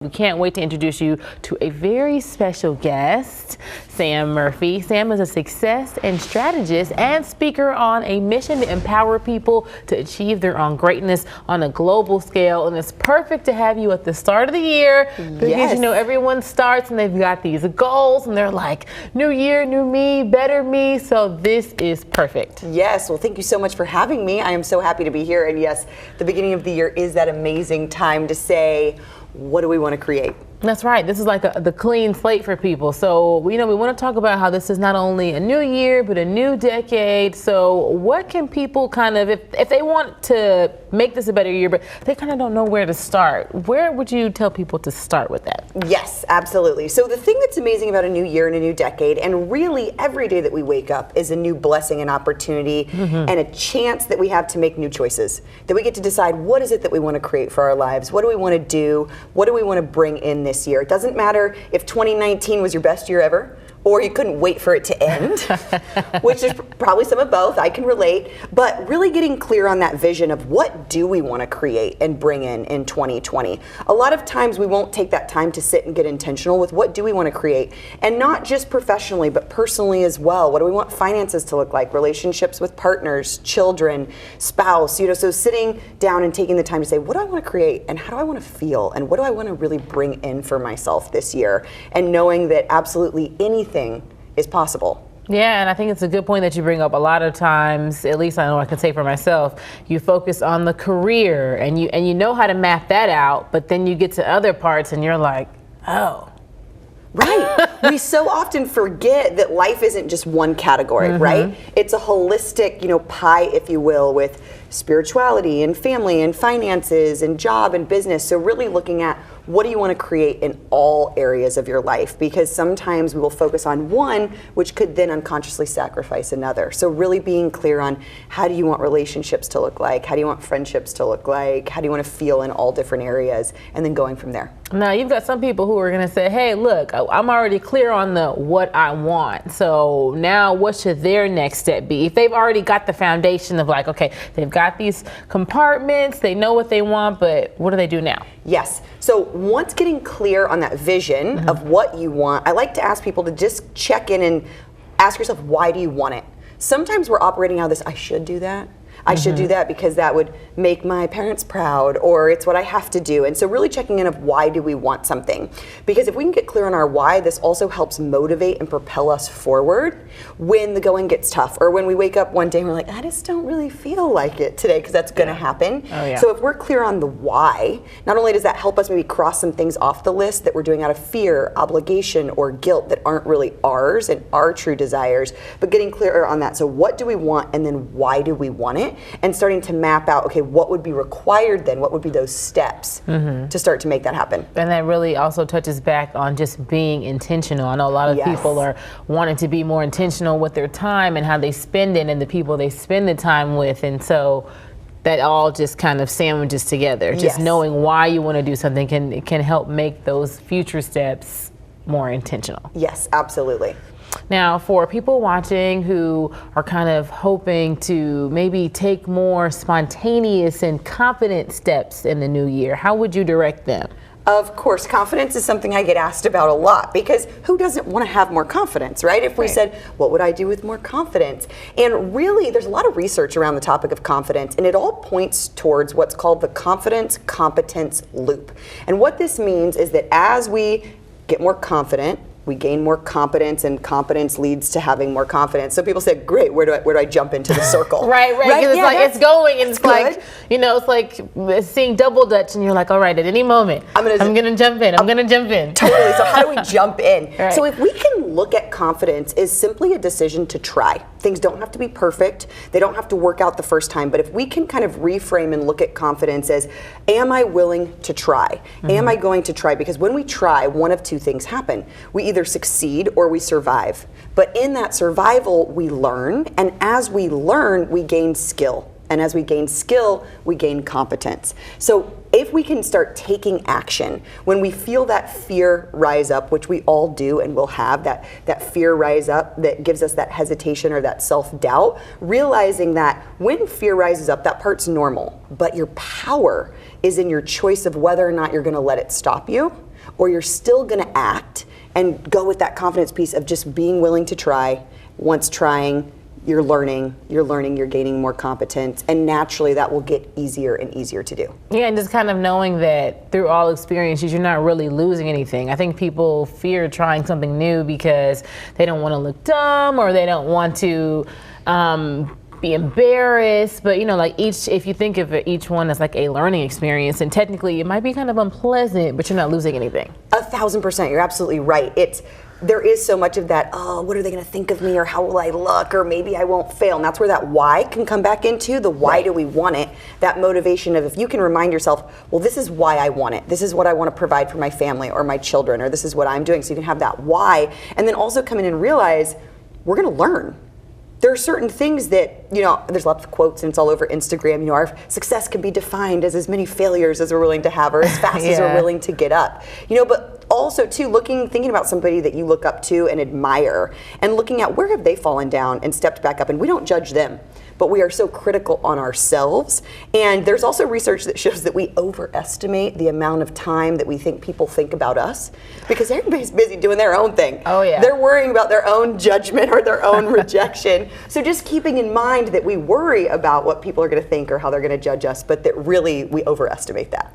We can't wait to introduce you to a very special guest, Samm Murphy. Samm is a success and strategist and speaker on a mission to empower people to achieve their own greatness on a global scale. And it's perfect to have you at the start of the year because you know everyone starts and they've got these goals and they're like, new year, new me, better me. So this is perfect. Yes, well, thank you so much for having me. I am so happy to be here. And yes, the beginning of the year is that amazing time to say, what do we want to create? That's right. This is like the clean slate for people. So, we want to talk about how this is not only a new year, but a new decade. So what can people kind of, if they want to make this a better year, but they kind of don't know where to start, where would you tell people to start with that? Yes, absolutely. So the thing that's amazing about a new year and a new decade, and really every day that we wake up is a new blessing and opportunity and a chance that we have to make new choices, that we get to decide what is it that we want to create for our lives, what do we want to do, what do we want to bring in this year. It doesn't matter if 2019 was your best year ever, or you couldn't wait for it to end, which is probably some of both, I can relate, but really getting clear on that vision of what do we want to create and bring in 2020. A lot of times we won't take that time to sit and get intentional with what do we want to create, and not just professionally, but personally as well. What do we want finances to look like, relationships with partners, children, spouse, so sitting down and taking the time to say, what do I want to create, and how do I want to feel, and what do I want to really bring in for myself this year, and knowing that absolutely anything is possible. Yeah, and I think it's a good point that you bring up. A lot of times, at least I know I can say for myself, you focus on the career and you know how to map that out, but then you get to other parts and you're like, oh. Right. We so often forget that life isn't just one category, right? It's a holistic, pie, if you will, with spirituality and family and finances and job and business. So really looking at what do you want to create in all areas of your life? Because sometimes we will focus on one, which could then unconsciously sacrifice another. So really being clear on how do you want relationships to look like? How do you want friendships to look like? How do you want to feel in all different areas? And then going from there. Now, you've got some people who are going to say, hey, look, I'm already clear on the what I want. So now what should their next step be? If they've already got the foundation of like, okay, they've got these compartments, they know what they want, but what do they do now? Yes. So once getting clear on that vision of what you want, I like to ask people to just check in and ask yourself, why do you want it? Sometimes we're operating out of this, I should do that. I should do that because that would make my parents proud, or it's what I have to do. And so really checking in of why do we want something? Because if we can get clear on our why, this also helps motivate and propel us forward when the going gets tough, or when we wake up one day and we're like, I just don't really feel like it today, because that's going to happen. Oh, yeah. So if we're clear on the why, not only does that help us maybe cross some things off the list that we're doing out of fear, obligation, or guilt that aren't really ours and our true desires, but getting clearer on that. So what do we want, and then why do we want it? And starting to map out, okay, what would be required then? What would be those steps to start to make that happen? And that really also touches back on just being intentional. I know a lot of people are wanting to be more intentional with their time and how they spend it and the people they spend the time with. And so that all just kind of sandwiches together. Just knowing why you want to do something can help make those future steps more intentional. Yes, absolutely. Now, for people watching who are kind of hoping to maybe take more spontaneous and confident steps in the new year, how would you direct them? Of course, confidence is something I get asked about a lot, because who doesn't want to have more confidence, right? If we said, what would I do with more confidence? And really, there's a lot of research around the topic of confidence, and it all points towards what's called the confidence competence loop. And what this means is that as we get more confident, we gain more competence, and competence leads to having more confidence. So people say, great, where do I jump into the circle? right. It's going, and it's like, it's like seeing double dutch, and you're like, all right, at any moment, I'm gonna jump in. I'm gonna jump in. Totally. So how do we jump in? Right. So if we can look at confidence is simply a decision to try. Things don't have to be perfect. They don't have to work out the first time. But if we can kind of reframe and look at confidence as, am I willing to try? Am I going to try? Because when we try, one of two things happen. We either succeed or we survive. But in that survival, we learn. And as we learn, we gain skill. And as we gain skill, we gain competence. So if we can start taking action, when we feel that fear rise up, which we all do and will have, that fear rise up that gives us that hesitation or that self-doubt, realizing that when fear rises up, that part's normal, but your power is in your choice of whether or not you're gonna let it stop you, or you're still going to act and go with that confidence piece of just being willing to try. Once trying, you're learning, you're gaining more competence, and naturally that will get easier and easier to do. Yeah, and just kind of knowing that through all experiences, you're not really losing anything. I think people fear trying something new because they don't want to look dumb, or they don't want to be embarrassed. But like if you think of each one as like a learning experience, and technically it might be kind of unpleasant, but you're not losing anything. 1,000%, you're absolutely right. There is so much of that, oh, what are they going to think of me, or how will I look, or maybe I won't fail. And that's where that why can come back into, the why do we want it, that motivation of, if you can remind yourself, well, this is why I want it. This is what I want to provide for my family or my children, or this is what I'm doing. So you can have that why, and then also come in and realize we're going to learn. There are certain things that, there's lots of quotes and it's all over Instagram, our success can be defined as many failures as we're willing to have, or as fast as we're willing to get up. But also too, thinking about somebody that you look up to and admire, and looking at where have they fallen down and stepped back up, and we don't judge them, but we are so critical on ourselves. And there's also research that shows that we overestimate the amount of time that we think people think about us, because everybody's busy doing their own thing. Oh yeah. They're worrying about their own judgment or their own rejection. So just keeping in mind that we worry about what people are going to think or how they're going to judge us, but that really we overestimate that.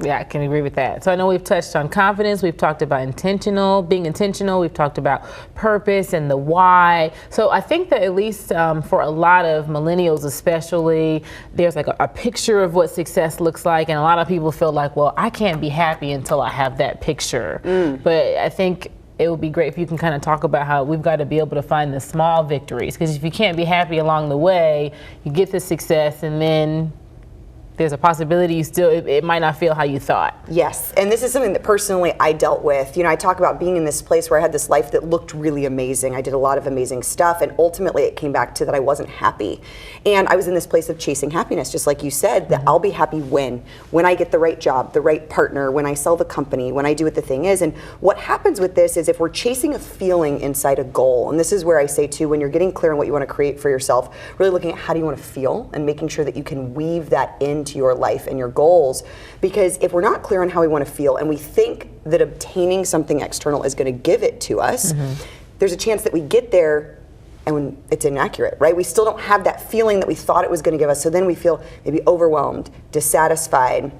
Yeah, I can agree with that. So I know we've touched on confidence, we've talked about being intentional, we've talked about purpose and the why. So I think that at least for a lot of millennials especially, there's like a picture of what success looks like, and a lot of people feel like, well, I can't be happy until I have that picture. But I think it would be great if you can kind of talk about how we've got to be able to find the small victories, because if you can't be happy along the way, you get the success and then there's a possibility it might not feel how you thought. Yes, and this is something that personally I dealt with. I talk about being in this place where I had this life that looked really amazing. I did a lot of amazing stuff, and ultimately it came back to that I wasn't happy. And I was in this place of chasing happiness, just like you said, that I'll be happy when I get the right job, the right partner, when I sell the company, when I do what the thing is. And what happens with this is, if we're chasing a feeling inside a goal, and this is where I say too, when you're getting clear on what you want to create for yourself, really looking at how do you want to feel, and making sure that you can weave that into your life and your goals. Because if we're not clear on how we want to feel, and we think that obtaining something external is going to give it to us, there's a chance that we get there and when it's inaccurate, right? We still don't have that feeling that we thought it was going to give us. So then we feel maybe overwhelmed, dissatisfied.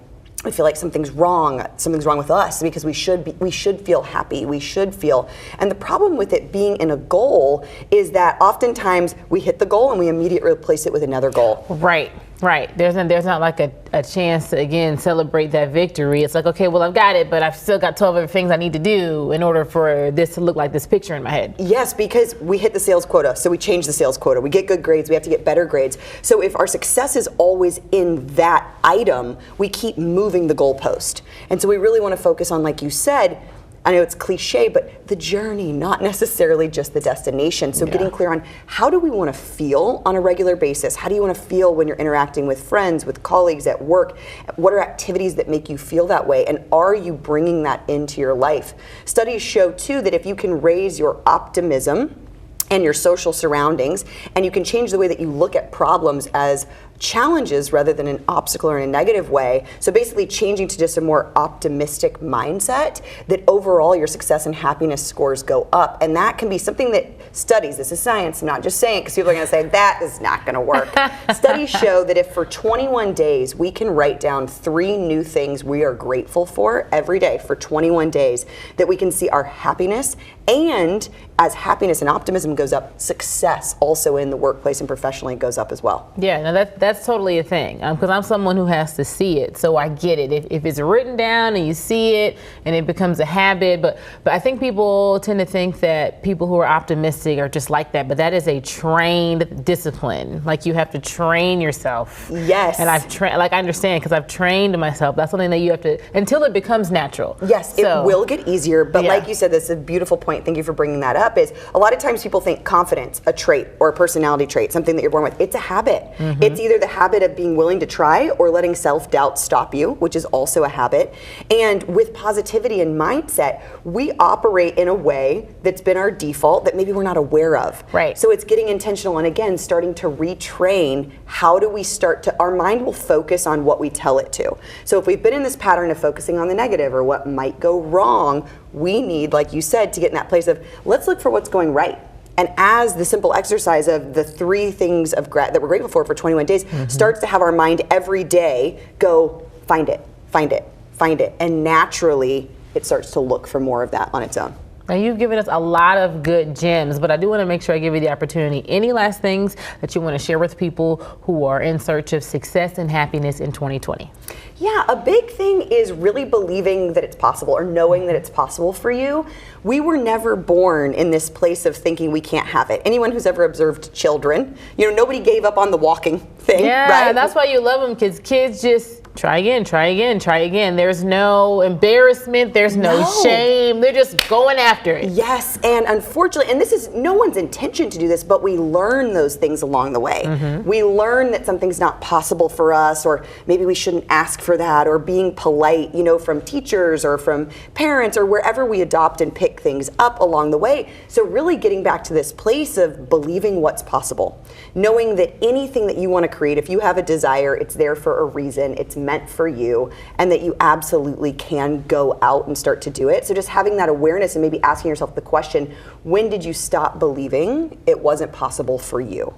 We feel like something's wrong with us, because we should feel happy, we should feel. And the problem with it being in a goal is that oftentimes we hit the goal and we immediately replace it with another goal. Right. There's not like a chance to, again, celebrate that victory. It's like, okay, well, I've got it, but I've still got 12 other things I need to do in order for this to look like this picture in my head. Yes, because we hit the sales quota, so we change the sales quota. We get good grades, we have to get better grades. So if our success is always in that item, we keep moving the goalpost. And so we really want to focus on, like you said, I know it's cliche, but the journey, not necessarily just the destination. So getting clear on how do we want to feel on a regular basis? How do you want to feel when you're interacting with friends, with colleagues at work? What are activities that make you feel that way? And are you bringing that into your life? Studies show too that if you can raise your optimism and your social surroundings, and you can change the way that you look at problems as challenges rather than an obstacle or in a negative way. So basically changing to just a more optimistic mindset, that overall your success and happiness scores go up. And that can be something that studies, this is science, I'm not just saying it because people are going to say that is not going to work. Studies show that if for 21 days we can write down 3 new things we are grateful for every day for 21 days, that we can see our happiness, and as happiness and optimism goes up, success also in the workplace and professionally goes up as well. Yeah, no, that's totally a thing, because I'm someone who has to see it, so I get it. If it's written down and you see it and it becomes a habit, but I think people tend to think that people who are optimistic are just like that, but that is a trained discipline. Like, you have to train yourself. Yes. And I understand, because I've trained myself. That's something that you have to, until it becomes natural. Yes, so, it will get easier, but like you said, that's a beautiful point. Thank you for bringing that up. Is a lot of times people think confidence, a trait or a personality trait, something that you're born with, it's a habit. It's either the habit of being willing to try or letting self-doubt stop you, which is also a habit. And with positivity and mindset, we operate in a way that's been our default that maybe we're not aware of. Right. So it's getting intentional and again, starting to retrain. How do we start to, our mind will focus on what we tell it to. So if we've been in this pattern of focusing on the negative or what might go wrong, we need, like you said, to get in that place of, let's look for what's going right. And as the simple exercise of the 3 things of that we're grateful for 21 days starts to have our mind every day go, find it, find it, find it. And naturally, it starts to look for more of that on its own. Now, you've given us a lot of good gems, but I do want to make sure I give you the opportunity. Any last things that you want to share with people who are in search of success and happiness in 2020? Yeah, a big thing is really believing that it's possible or knowing that it's possible for you. We were never born in this place of thinking we can't have it. Anyone who's ever observed children, nobody gave up on the walking thing, yeah, right? That's why you love them, because kids just try again, try again, try again. There's no embarrassment. There's no shame. They're just going after it. Yes, and unfortunately, and this is no one's intention to do this, but we learn those things along the way. We learn that something's not possible for us, or maybe we shouldn't ask for that, or being polite, from teachers or from parents or wherever we adopt and pick things up along the way. So really getting back to this place of believing what's possible, knowing that anything that you want to create, if you have a desire, it's there for a reason. It's meant for you, and that you absolutely can go out and start to do it. So just having that awareness and maybe asking yourself the question, when did you stop believing it wasn't possible for you?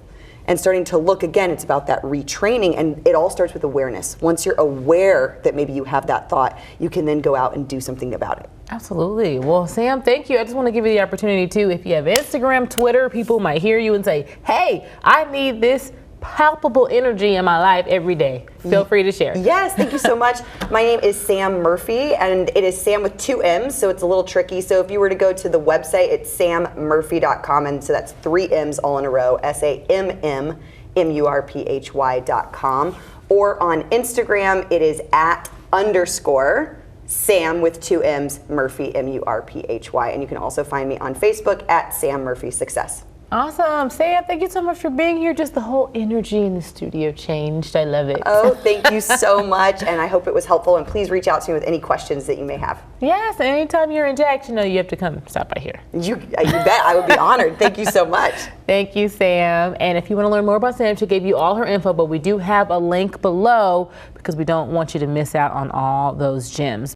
And starting to look again, it's about that retraining, and it all starts with awareness. Once you're aware that maybe you have that thought, you can then go out and do something about it. Absolutely. Well, Sam, thank you. I just want to give you the opportunity too. If you have Instagram, Twitter, people might hear you and say, hey, I need this palpable energy in my life every day. Feel free to share. Yes, thank you so much. My name is Samm Murphy, and it is Sam with 2 M's, so it's a little tricky. So if you were to go to the website, it's sammurphy.com, and so that's 3 M's all in a row, SAMMMURPHY.com. Or on Instagram, it is @_ Sam with 2 M's, Murphy, MURPHY. And you can also find me on Facebook @Samm Murphy Success. Awesome. Sam, thank you so much for being here. Just the whole energy in the studio changed. I love it. Oh, thank you so much. And I hope it was helpful. And please reach out to me with any questions that you may have. Yes, anytime you're in Jax, you have to come stop by here. You bet. I would be honored. Thank you so much. Thank you, Sam. And if you want to learn more about Sam, she gave you all her info, but we do have a link below because we don't want you to miss out on all those gems.